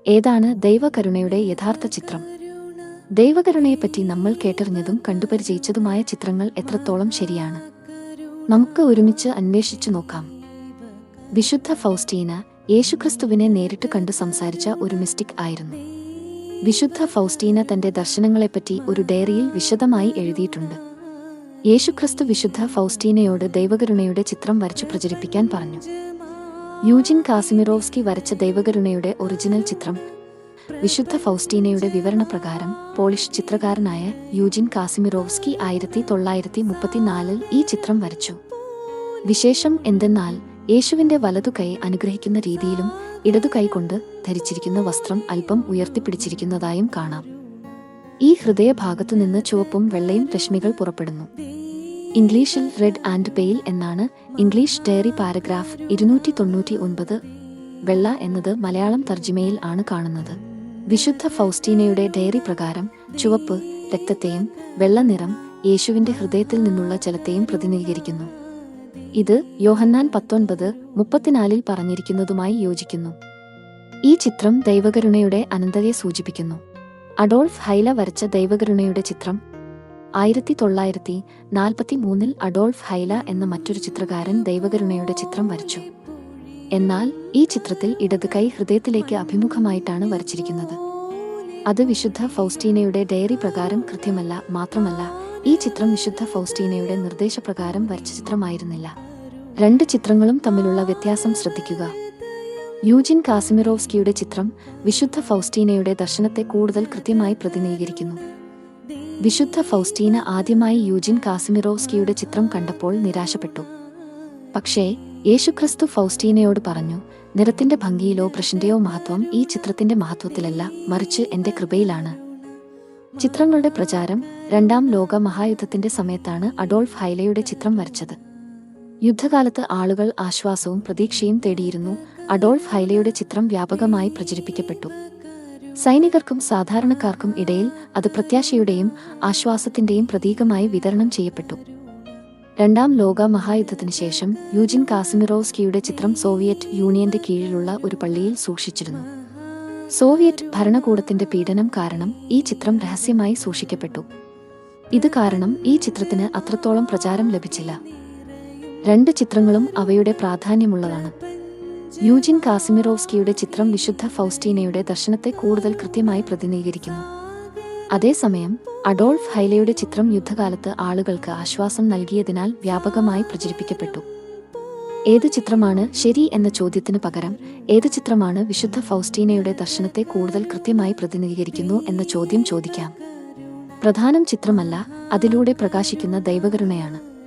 ഏതാണ് ദൈവകരുണയുടെ യഥാർത്ഥ ചിത്രം? ദൈവകരുണയെപ്പറ്റി നമ്മൾ കേട്ടറിഞ്ഞതും കണ്ടുപരിചയിച്ചതുമായ ചിത്രങ്ങൾ എത്രത്തോളം ശരിയാണ്? നമുക്ക് ഒരുമിച്ച് അന്വേഷിച്ചു നോക്കാം. വിശുദ്ധ ഫൗസ്റ്റീന യേശുക്രിസ്തുവിനെ നേരിട്ട് കണ്ടു സംസാരിച്ച ഒരു മിസ്റ്റിക് ആയിരുന്നു. വിശുദ്ധ ഫൗസ്റ്റീന തന്റെ ദർശനങ്ങളെപ്പറ്റി ഒരു ഡയറിയിൽ വിശദമായി എഴുതിയിട്ടുണ്ട്. യേശുക്രിസ്തു വിശുദ്ധ ഫൗസ്റ്റീനയോട് ദൈവകരുണയുടെ ചിത്രം വരച്ചു പ്രചരിപ്പിക്കാൻ പറഞ്ഞു. യൂജിൻ കാസിമിറോവ്സ്കി വരച്ച ദൈവകരുണയുടെ ഒറിജിനൽ ചിത്രം വിശുദ്ധ ഫൗസ്റ്റീനയുടെ വിവരണപ്രകാരം പോളിഷ് ചിത്രകാരനായ യൂജിൻ കാസിമിറോവ്സ്കി 1934 ഈ ചിത്രം വരച്ചു. വിശേഷം എന്തെന്നാൽ യേശുവിന്റെ വലതുകൈ അനുഗ്രഹിക്കുന്ന രീതിയിലും ഇടതുകൈ കൊണ്ട് ധരിച്ചിരിക്കുന്ന വസ്ത്രം അല്പം ഉയർത്തിപ്പിടിച്ചിരിക്കുന്നതായും കാണാം. ഈ ഹൃദയഭാഗത്തുനിന്ന് ചുവപ്പും വെള്ളയും രശ്മികൾ പുറപ്പെടുന്നു. ഇംഗ്ലീഷിൽ റെഡ് ആൻഡ് പെയിൽ എന്നാണ് ഇംഗ്ലീഷ് ഡയറി പാരഗ്രാഫ് 299. വെള്ള എന്നത് മലയാളം തർജിമയിൽ ആണ് കാണുന്നത്. വിശുദ്ധ ഫൗസ്റ്റീനയുടെ ഡയറി പ്രകാരം ചുവപ്പ് രക്തത്തെയും വെള്ള നിറം യേശുവിന്റെ ഹൃദയത്തിൽ നിന്നുള്ള ജലത്തെയും പ്രതിനിധീകരിക്കുന്നു. ഇത് യോഹന്നാൻ 19:34 പറഞ്ഞിരിക്കുന്നതുമായി യോജിക്കുന്നു. ഈ ചിത്രം ദൈവകരുണയുടെ അനന്തതയെ സൂചിപ്പിക്കുന്നു. അഡോൾഫ് ഹൈല വരച്ച ദൈവകരുണയുടെ ചിത്രം 1943 അഡോൾഫ് ഹൈല എന്ന മറ്റൊരു ചിത്രകാരൻ ദൈവകരുണയുടെ ചിത്രം വരച്ചു. എന്നാൽ ഈ ചിത്രത്തിൽ ഇടത് കൈ ഹൃദയത്തിലേക്ക് അഭിമുഖമായിട്ടാണ് വരച്ചിരിക്കുന്നത്. അത് വിശുദ്ധ ഫൗസ്റ്റീനയുടെ ഡയറി പ്രകാരം കൃത്യമല്ല. മാത്രമല്ല, ഈ ചിത്രം വിശുദ്ധ ഫൗസ്റ്റീനയുടെ നിർദ്ദേശപ്രകാരം വരച്ച ചിത്രമായിരുന്നില്ല. രണ്ട് ചിത്രങ്ങളും തമ്മിലുള്ള വ്യത്യാസം ശ്രദ്ധിക്കുക. യൂജിൻ കാസിമിറോവ്സ്കിയുടെ ചിത്രം വിശുദ്ധ ഫൗസ്റ്റീനയുടെ ദർശനത്തെ കൂടുതൽ കൃത്യമായി പ്രതിനിധീകരിക്കുന്നു. വിശുദ്ധ ഫൗസ്റ്റീന ആദ്യമായി യൂജിൻ കാസിമിറോവ്സ്കിയുടെ ചിത്രം കണ്ടപ്പോൾ നിരാശപ്പെട്ടു. പക്ഷേ യേശുക്രിസ്തു ഫൗസ്റ്റീനയോട് പറഞ്ഞു, നിറത്തിന്റെ ഭംഗിയിലോ പ്രശന്റെയോ മഹത്വം ഈ ചിത്രത്തിന്റെ മഹത്വത്തിലല്ല, മറിച്ച് എന്റെ കൃപയിലാണ്. ചിത്രങ്ങളുടെ പ്രചാരം രണ്ടാം ലോക മഹായുദ്ധത്തിന്റെ സമയത്താണ് അഡോൾഫ് ഹൈലയുടെ ചിത്രം വരച്ചത്. യുദ്ധകാലത്ത് ആളുകൾ ആശ്വാസവും പ്രതീക്ഷയും തേടിയിരുന്നു. അഡോൾഫ് ഹൈലയുടെ ചിത്രം വ്യാപകമായി പ്രചരിപ്പിക്കപ്പെട്ടു. സൈനികർക്കും സാധാരണക്കാർക്കും ഇടയിൽ അത് പ്രത്യാശയുടെയും ആശ്വാസത്തിന്റെയും പ്രതീകമായി വിതരണം ചെയ്യപ്പെട്ടു. രണ്ടാം ലോക മഹായുദ്ധത്തിനു ശേഷം യൂജിൻ കാസിമിറോവ്സ്കിയുടെ ചിത്രം സോവിയറ്റ് യൂണിയന്റെ കീഴിലുള്ള ഒരു പള്ളിയിൽ സൂക്ഷിച്ചിരുന്നു. സോവിയറ്റ് ഭരണകൂടത്തിന്റെ പീഡനം കാരണം ഈ ചിത്രം രഹസ്യമായി സൂക്ഷിക്കപ്പെട്ടു. ഇത് കാരണം ഈ ചിത്രത്തിന് അത്രത്തോളം പ്രചാരം ലഭിച്ചില്ല. രണ്ട് ചിത്രങ്ങളും അവയുടെ പ്രാധാന്യമുള്ളതാണ്. യൂജിൻ കാസിമിറോവ്സ്കിയുടെ ചിത്രം വിശുദ്ധ ഫൗസ്റ്റീനയുടെ ദർശനത്തെ കൂടുതൽ കൃത്യമായി പ്രതിനിധീകരിക്കുന്നു. അതേസമയം അഡോൾഫ് ഹൈലയുടെ ചിത്രം യുദ്ധകാലത്ത് ആളുകൾക്ക് ആശ്വാസം നൽകിയതിനാൽ വ്യാപകമായി പ്രചരിപ്പിക്കപ്പെട്ടു. ഏത് ചിത്രമാണ് ശരി എന്ന ചോദ്യത്തിന് പകരം ഏത് ചിത്രമാണ് വിശുദ്ധ ഫൗസ്റ്റീനയുടെ ദർശനത്തെ കൂടുതൽ കൃത്യമായി പ്രതിനിധീകരിക്കുന്നു എന്ന ചോദ്യം ചോദിക്കാം. പ്രധാനം ചിത്രമല്ല, അതിലൂടെ പ്രകാശിക്കുന്ന ദൈവകരുണയാണ്.